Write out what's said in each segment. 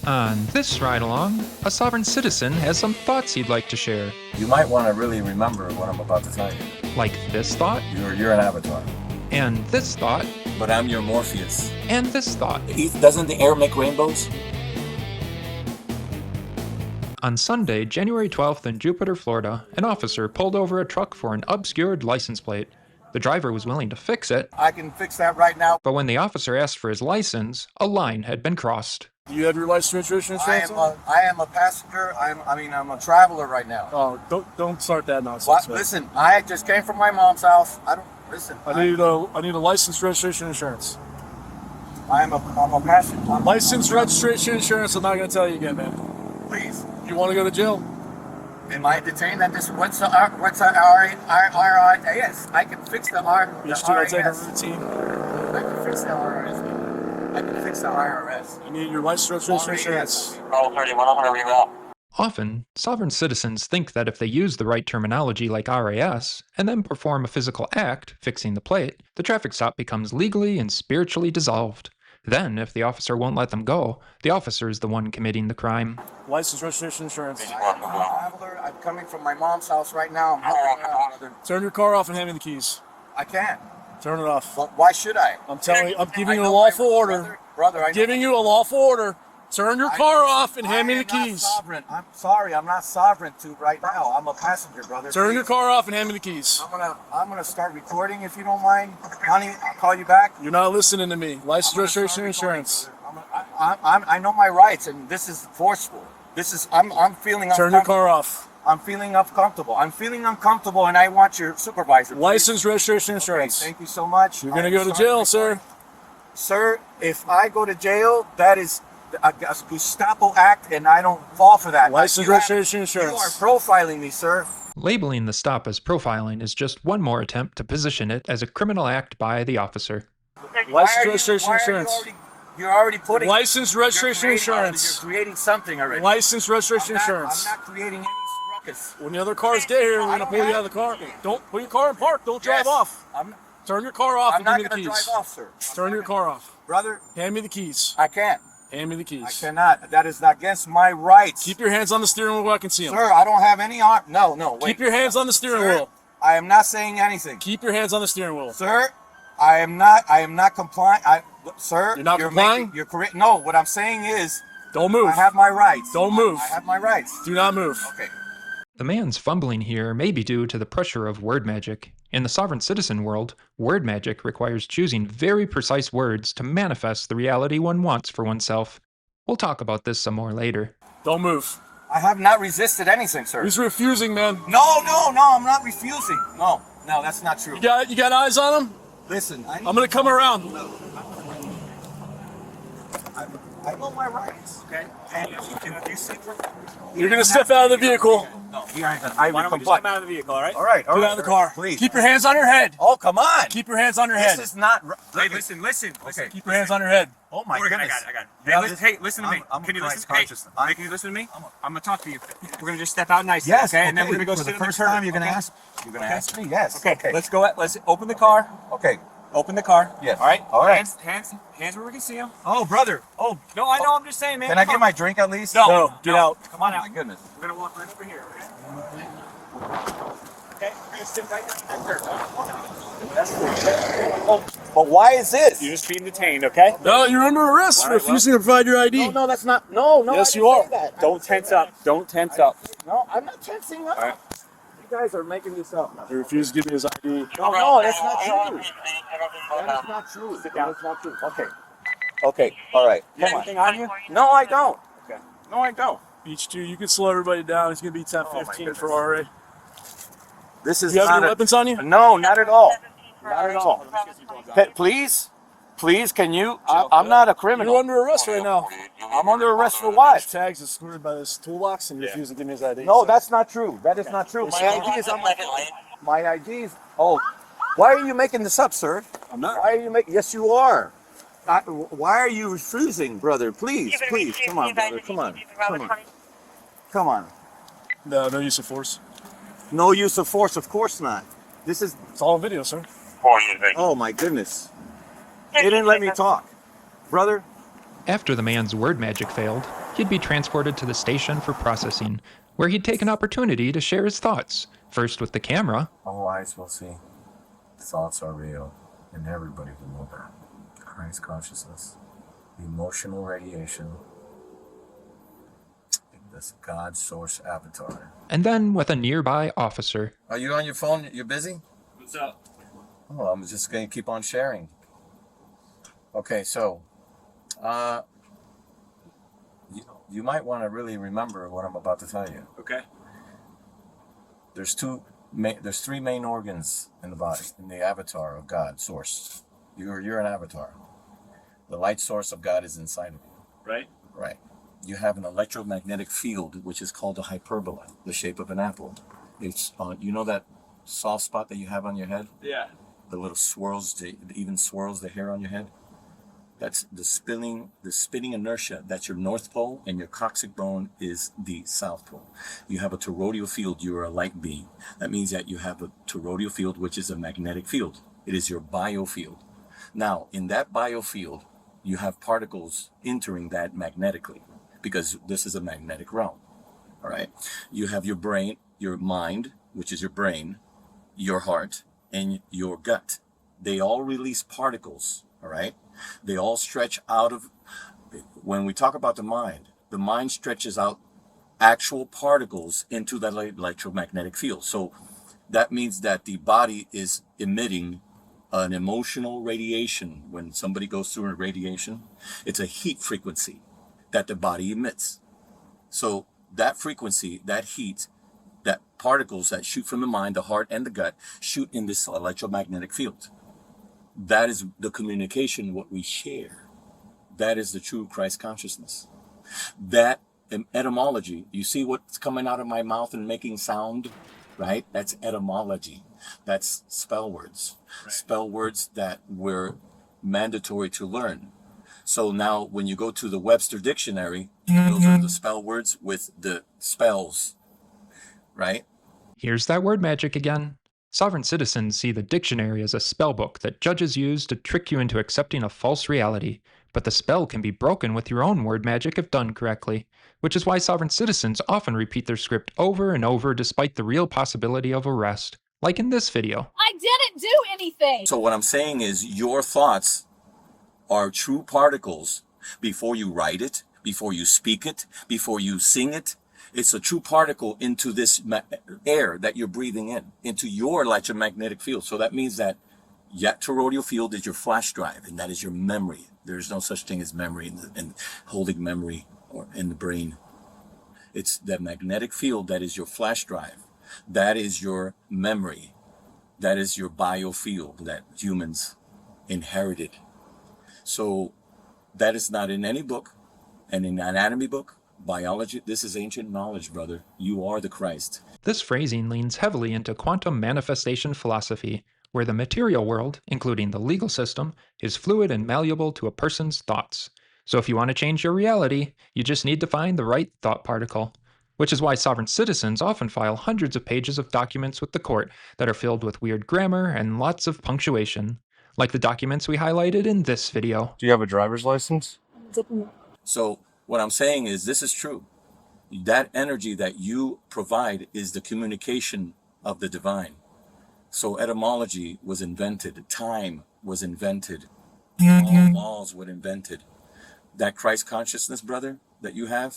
On this ride along, a sovereign citizen has some thoughts he'd like to share. You might want to really remember what I'm about to tell you. Like this thought, You're an avatar. and this thought, But I'm your Morpheus. and this thought. Doesn't the air make rainbows? On Sunday, January 12th in Jupiter, Florida, an officer pulled over a truck for an obscured license plate. The driver was willing to fix it, I can fix that right now. but when the officer asked for his license, a line had been crossed. Do you have your license, registration, insurance? I am a passenger. I'm a traveler right now. Oh, don't start that nonsense. What? Man. Listen, I just came from my mom's house. I need a license, registration, insurance. I'm a passenger. License, registration, insurance. I'm not gonna tell you again, man. Please. You want to go to jail? Am I detained at this? What's the RIS? I can fix the Yes, do I take a RIS. routine? I can fix the RIS. I can fix the IRS. You need your license, registration, insurance. Roll 31, I'm gonna reroute. Often, sovereign citizens think that if they use the right terminology like RAS, and then perform a physical act, fixing the plate, the traffic stop becomes legally and spiritually dissolved. Then, if the officer won't let them go, the officer is the one committing the crime. License, registration, insurance. I'm a traveler. I'm coming from my mom's house right now. I'm helping her out. Turn your car off and hand me the keys. I can't. Turn it off. But why should I? I'm telling you, I'm giving you I a know lawful my order. Brother, I'm Giving you a lawful order. Turn your car off and hand me the I am not keys. sovereign. I'm sorry, I'm not sovereign to right now. I'm a passenger, brother. Turn Please. your car off and hand me the keys. I'm gonna start recording if you don't mind. Honey, I'll call you back. You're not listening to me. License, registration, insurance. I know my rights, and this is forceful. I'm feeling. Turn your car off. I'm feeling uncomfortable. And I want your supervisor. please. License, registration, Okay, insurance. thank you so much. You're gonna go to jail, sir. Sir, if I go to jail, that is a Gestapo act, and I don't fall for that. License, You have- registration, You insurance. are profiling me, sir. Labeling the stop as profiling is just one more attempt to position it as a criminal act by the officer. License, registration, insurance. You're already putting. License, registration, You're insurance. creating something already. License, registration, insurance. I'm not creating any ruckus. When the other cars get here, we're gonna pull you out of the car. Don't put your car in park. Don't drive Yes. off. Turn your car off I'm and not give me going the to keys. drive off, sir. Turn your car off. Brother, Hand me the keys. I can't. Hand me the I keys. cannot. That is against my rights. Keep your hands on the steering wheel where I can see them. Sir, I don't have any arm. No, wait. Keep your hands on the steering Sir, wheel. I am not saying anything. Keep your hands on the steering wheel. Sir, I am not complying. Sir, You're not complying? You're correct. No, what I'm saying is Don't move. I have my rights. Don't move. I have my rights. Do not move. Okay. The man's fumbling here may be due to the pressure of word magic. In the sovereign citizen world, word magic requires choosing very precise words to manifest the reality one wants for oneself. We'll talk about this some more later. Don't move. I have not resisted anything, sir. He's refusing, man. No, I'm not refusing. No, that's not true. You got eyes on him? Listen, I'm gonna come around. I know my rights. Okay. And if you see You're gonna step out of the vehicle. No, you ain't gonna. I will Why don't we just comply. come out of the vehicle, all right? All right, Get out of the car. Please. Keep your hands on your head. Oh, come on. Keep your hands on your This head. is not. Hey, listen. Okay. Keep your hands on your head. Oh my I got goodness. it. Now Hey, listen to me. I'm Can you Christ listen? Hey, conscious. can you listen to me? I'm gonna talk to you. We're gonna just step out nicely, Yes. okay? And then we're gonna go for sit the in the first curb, time. You're gonna okay? ask. You're gonna ask me. Yes. Okay, let's go. Let's open the car. Okay. Open the car. Yes. All right. All right. Hands where we can see them. Oh, brother. Oh, No, I know. I'm just saying, man. can I Come get on. my drink at least? No, get out. Come on Oh out. my goodness. We're gonna walk right over here. Okay. Okay. We're gonna sit right there. But why is this? You're just being detained, okay? No, you're under arrest for All right, refusing to provide your ID. No, that's not. No. Yes, I you didn't are. say that. Don't tense up. Don't tense up. No, I'm not tensing up. All right. You guys are making this up. He refused to give me his ID. No, that's not true. That is not true. Sit down. That's not true. Okay. Okay. All right. You got Come on. anything on you? No, I don't. Okay. No, I don't. Beach 2, you can slow everybody down. It's gonna be 10-15 for RA. This is You have not any a- weapons on you? No, not at all. Not at all. Please, can you? I'm not a criminal. You're under arrest right now. I'm under arrest for what? Tags is screwed by this toolbox and you refuse to give me his ID. No, that's not true. That is not true. My ID is on my ID is. Oh, why are you making this up, sir? I'm not. Why are you making? Yes, you are. Why are you refusing, brother? Please, come on, brother. Come on. No use of force. No use of force. Of course not. This is. It's all on video, sir. Oh my goodness. They didn't let me talk, brother. After the man's word magic failed, he'd be transported to the station for processing, where he'd take an opportunity to share his thoughts, first with the camera. All eyes will see. Thoughts are real, and everybody will know that. Christ consciousness, emotional radiation, this God source avatar. And then with a nearby officer. Are you on your phone? You're busy? What's up? Oh, I'm just going to keep on sharing. Okay, so you might want to really remember what I'm about to tell you. Okay. There's three main organs in the body, in the avatar of God source. You're an avatar. The light source of God is inside of you. Right. Right. You have an electromagnetic field, which is called a hyperbola, the shape of an apple. It's you know that soft spot that you have on your head? Yeah. The little swirls, it even swirls the hair on your head. That's the spinning inertia. That's your north pole, and your coccyx bone is the south pole. You have a toroidal field. You are a light being. That means that you have a toroidal field, which is a magnetic field. It is your biofield. Now, in that biofield, you have particles entering that magnetically, because this is a magnetic realm. All right. You have your brain, your mind, which is your brain, your heart, and your gut. They all release particles. All right. They all stretch out of, when we talk about the mind stretches out actual particles into that electromagnetic field. So that means that the body is emitting an emotional radiation. When somebody goes through a radiation, it's a heat frequency that the body emits. So that frequency, that heat, that particles that shoot from the mind, the heart, and the gut shoot in this electromagnetic field. That is the communication, what we share. That is the true Christ consciousness. That etymology, you see what's coming out of my mouth and making sound, right? That's etymology. That's spell words. Right. Spell words that were mandatory to learn. So now when you go to the Webster dictionary, those are the spell words with the spells, right? Here's that word magic again. Sovereign citizens see the dictionary as a spellbook that judges use to trick you into accepting a false reality, but the spell can be broken with your own word magic if done correctly, which is why sovereign citizens often repeat their script over and over despite the real possibility of arrest, like in this video. I didn't do anything! So what I'm saying is your thoughts are true particles before you write it, before you speak it, before you sing it. It's a true particle into this air that you're breathing in, into your electromagnetic field. So that means that toroidal field is your flash drive, and that is your memory. There's no such thing as memory and holding memory or in the brain. It's the magnetic field that is your flash drive. That is your memory. That is your biofield that humans inherited. So that is not in any book, and in an anatomy book, biology, this is ancient knowledge, brother. You are the Christ. This phrasing leans heavily into quantum manifestation philosophy, where the material world, including the legal system, is fluid and malleable to a person's thoughts. So if you want to change your reality, you just need to find the right thought particle. Which is why sovereign citizens often file hundreds of pages of documents with the court that are filled with weird grammar and lots of punctuation, like the documents we highlighted in this video. Do you have a driver's license? So what I'm saying is this is true. That energy that you provide is the communication of the divine. So etymology was invented. Time was invented. All laws were invented. That Christ consciousness, brother, that you have,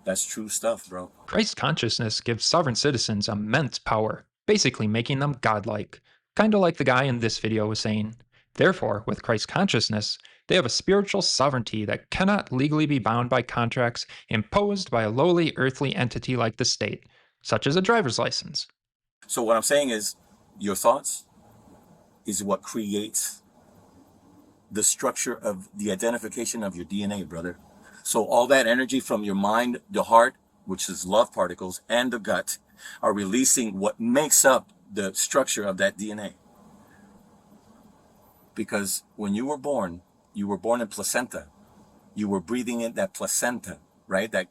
that's true stuff, bro. Christ consciousness gives sovereign citizens immense power, basically making them godlike, kinda like the guy in this video was saying. Therefore, with Christ consciousness, they have a spiritual sovereignty that cannot legally be bound by contracts imposed by a lowly earthly entity like the state, such as a driver's license. So what I'm saying is, your thoughts is what creates the structure of the identification of your DNA, brother. So all that energy from your mind, the heart, which is love particles, and the gut are releasing what makes up the structure of that DNA. Because when you were born in placenta. You were breathing in that placenta, right? That,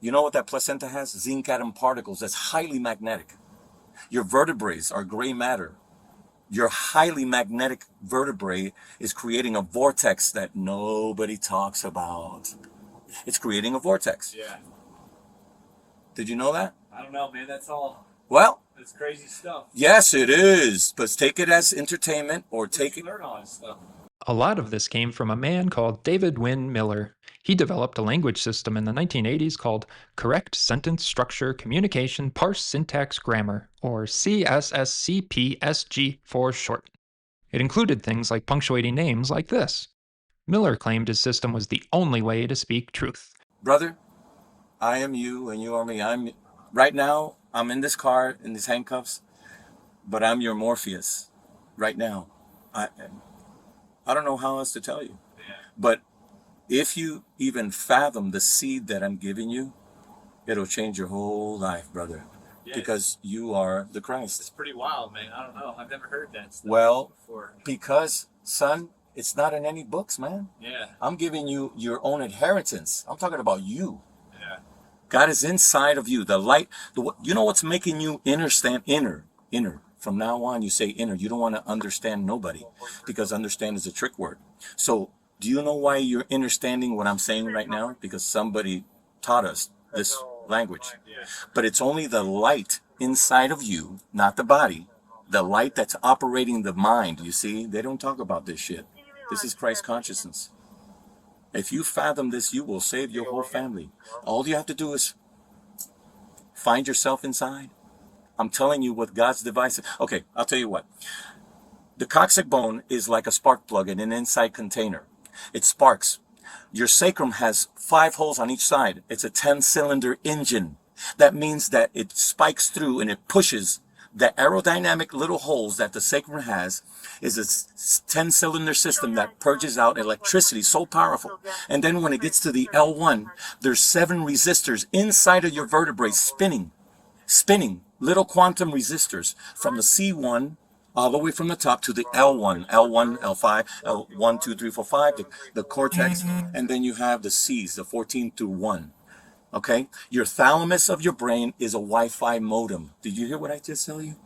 you know what that placenta has? Zinc atom particles. That's highly magnetic. Your vertebrae are gray matter. Your highly magnetic vertebrae is creating a vortex that nobody talks about. It's creating a vortex. Yeah. Did you know that? I don't know, man. Well, That's crazy stuff. yes, it is. But take it as entertainment or take it. Learn all this stuff. A lot of this came from a man called David Wynn Miller. He developed a language system in the 1980s called Correct Sentence Structure Communication Parse Syntax Grammar, or CSSCPSG for short. It included things like punctuating names like this. Miller claimed his system was the only way to speak truth. Brother, I am you and you are me. Right now, I'm in this car in these handcuffs, but I'm your Morpheus right now. I don't know how else to tell you. But if you even fathom the seed that I'm giving you, it'll change your whole life, brother. Yeah, because you are the it's Christ. pretty wild, man. I don't know. I've never heard that stuff Well, before. because, son, it's not in any books, man. Yeah. I'm giving you your own inheritance. I'm talking about you. Yeah. God is inside of you. The light, you know what's making you understand inner. From now on, you say inner. You don't want to understand nobody because understand is a trick word. So do you know why you're understanding what I'm saying right now? Because somebody taught us this language. Yeah. But it's only the light inside of you, not the body. The light that's operating the mind. You see, they don't talk about this shit. This is Christ consciousness. If you fathom this, you will save your whole family. All you have to do is find yourself inside. I'm telling you what God's device is. Okay, I'll tell you what. The coccyx bone is like a spark plug in an inside container. It sparks. Your sacrum has 5 holes on each side. It's a 10-cylinder engine. That means that it spikes through and it pushes. The aerodynamic little holes that the sacrum has is a 10-cylinder system that purges out electricity so powerful. And then when it gets to the L1, there's 7 resistors inside of your vertebrae spinning little quantum resistors from the C1 all the way from the top to the L1, L5, L1, 2, 3, 4, 5, the cortex, and then you have the C's, the 14 through 1. Okay? Your thalamus of your brain is a Wi-Fi modem. Did you hear what I just tell you?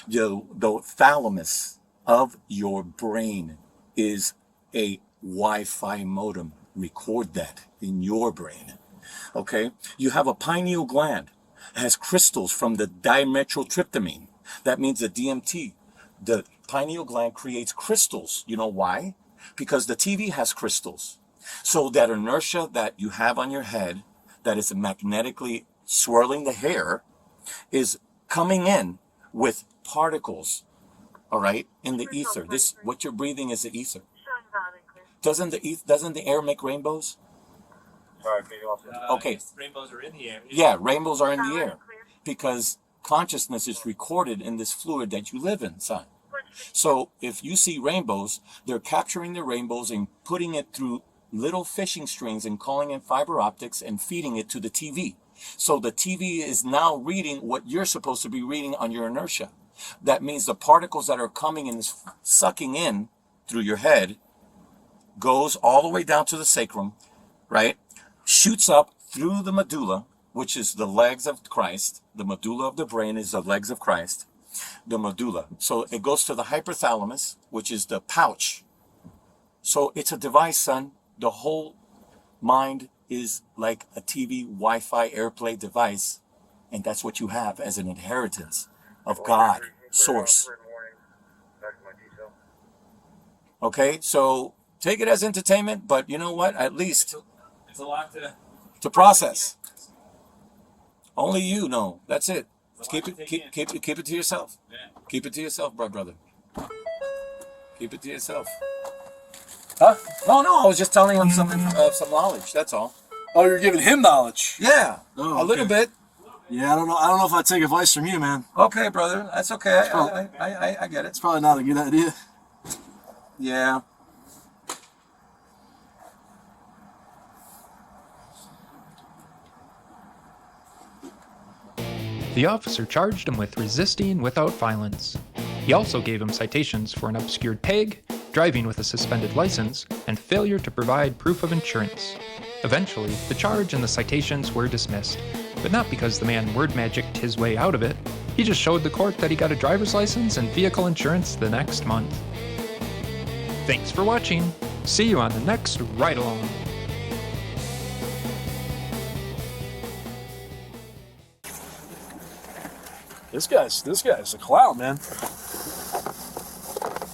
Yeah. The thalamus of your brain is a Wi-Fi modem. Record that in your brain. Okay? You have a pineal gland. It has crystals from the dimethyltryptamine. That means the DMT. The pineal gland creates crystals. You know why? Because the TV has crystals. So that inertia that you have on your head that is magnetically swirling the hair is coming in with particles, all right, in the ether. This, what you're breathing is the ether. Doesn't the air make rainbows? Okay. Rainbows are in the air. Yeah, rainbows are in the air because consciousness is recorded in this fluid that you live in, son. So if you see rainbows, they're capturing the rainbows and putting it through little fishing strings and calling in fiber optics and feeding it to the TV. So the TV is now reading what you're supposed to be reading on your inertia. That means the particles that are coming and sucking in through your head goes all the way down to the sacrum, right? Shoots up through the medulla, which is the legs of Christ. The medulla of the brain is the legs of Christ. The medulla. So it goes to the hypothalamus, which is the pouch. So it's a device, son. The whole mind is like a TV, Wi-Fi, AirPlay device. And that's what you have as an inheritance of God, source. Okay, so take it as entertainment, but you know what? At least It's a lot to process. Only you know. That's it. Keep it to yourself. Yeah. Keep it to yourself, brother. Keep it to yourself. Huh? No. I was just telling him some knowledge. That's all. Oh, you're giving him knowledge. Yeah, Oh, a little okay. bit. Yeah, I don't know if I'd take advice from you, man. Okay, brother. That's okay. I get it. It's probably not a good idea. Yeah. The officer charged him with resisting without violence. He also gave him citations for an obscured tag, driving with a suspended license, and failure to provide proof of insurance. Eventually, the charge and the citations were dismissed, but not because the man word magicked his way out of it. He just showed the court that he got a driver's license and vehicle insurance the next month. Thanks for watching. See you on the next Ride Along. This guy's a clown, man.